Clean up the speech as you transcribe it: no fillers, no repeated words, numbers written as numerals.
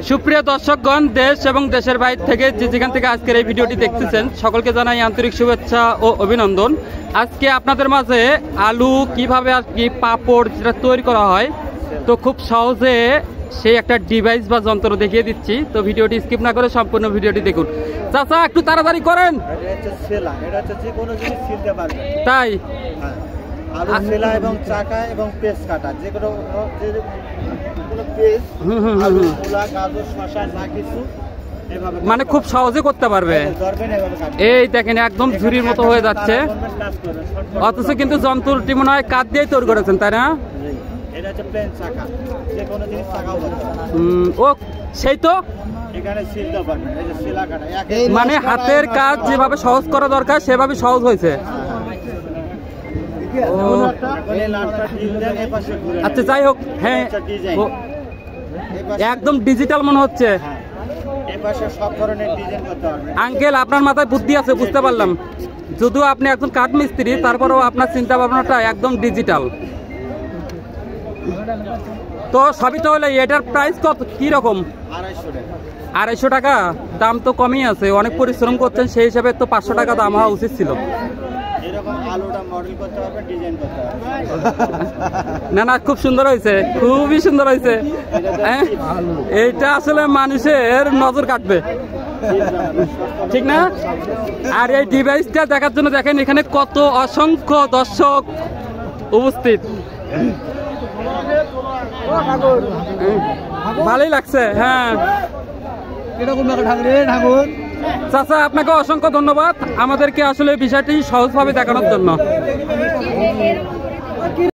সুপ্রিয় দর্শকগণ, দেশ এবং দেশের বাইরে থেকে যেখান থেকে আজকের এই ভিডিওটি দেখতেছেন সকলকে জানাই আন্তরিক শুভেচ্ছা ও অভিনন্দন। আজকে আপনাদের মাঝে আলু কিভাবে আর কি পাপড় যেটা তৈরি করা হয় তো খুব সহজে সেই একটা ডিভাইস বা যন্ত্র দেখিয়ে দিচ্ছি। তো ভিডিওটি স্কিপ না করে সম্পূর্ণ ভিডিওটি দেখুন। চাচা একটু তাড়াতাড়ি করেন। তাই আলু সেলা এবং চাকা এবং পেস্ট কাটা যে কোনো পেস্ট আলু মূলা গাজর শসা যা কিছু মানে খুব সহজে করতে পারবে। এই দেখেন একদম ঝুরির মতো হয়ে যাচ্ছে, অথচ কিন্তু যন্ত্রটি মনে হয় কাঠ দিয়ে তৈরি করেছেন, তাই না? এটা হচ্ছে প্লেন চাকা, যে কোনো জিনিস চাকাও করতে পারবে। ও সেই তো এখানে সিলতে পারবেন, এই যে সেলা কাটা মানে হাতের কাজ যেভাবে সহজ করা দরকার সেভাবে সহজ হয়েছে। আচ্ছা যাই হোক, হ্যাঁ একদম ডিজিটাল মনে হচ্ছে। আঙ্কেল আপনার মাথায় বুদ্ধি আছে বুঝতে পারলাম, যদিও আপনি একজন কাঠ মিস্ত্রি তারপরেও আপনার চিন্তা ভাবনাটা একদম ডিজিটাল। তো সবই তো হলে এটার প্রাইস কত কি রকম? 250 টাকা। দাম তো কমই আছে, অনেক পরিশ্রম করছেন সেই হিসাবে তো 500 টাকা দাম হওয়া উচিত ছিল। না না খুব সুন্দর হয়েছে, খুবই সুন্দর হয়েছে। এইটা আসলে মানুষের নজর কাটবে, ঠিক না? আর এই ডিভাইসটা দেখার জন্য দেখেন এখানে কত অসংখ্য দর্শক উপস্থিত। ভালোই লাগছে। হ্যাঁ চাচা আপনাকে অসংখ্য ধন্যবাদ আমাদেরকে আসলে বিষয়টি সহজভাবে দেখানোর জন্য।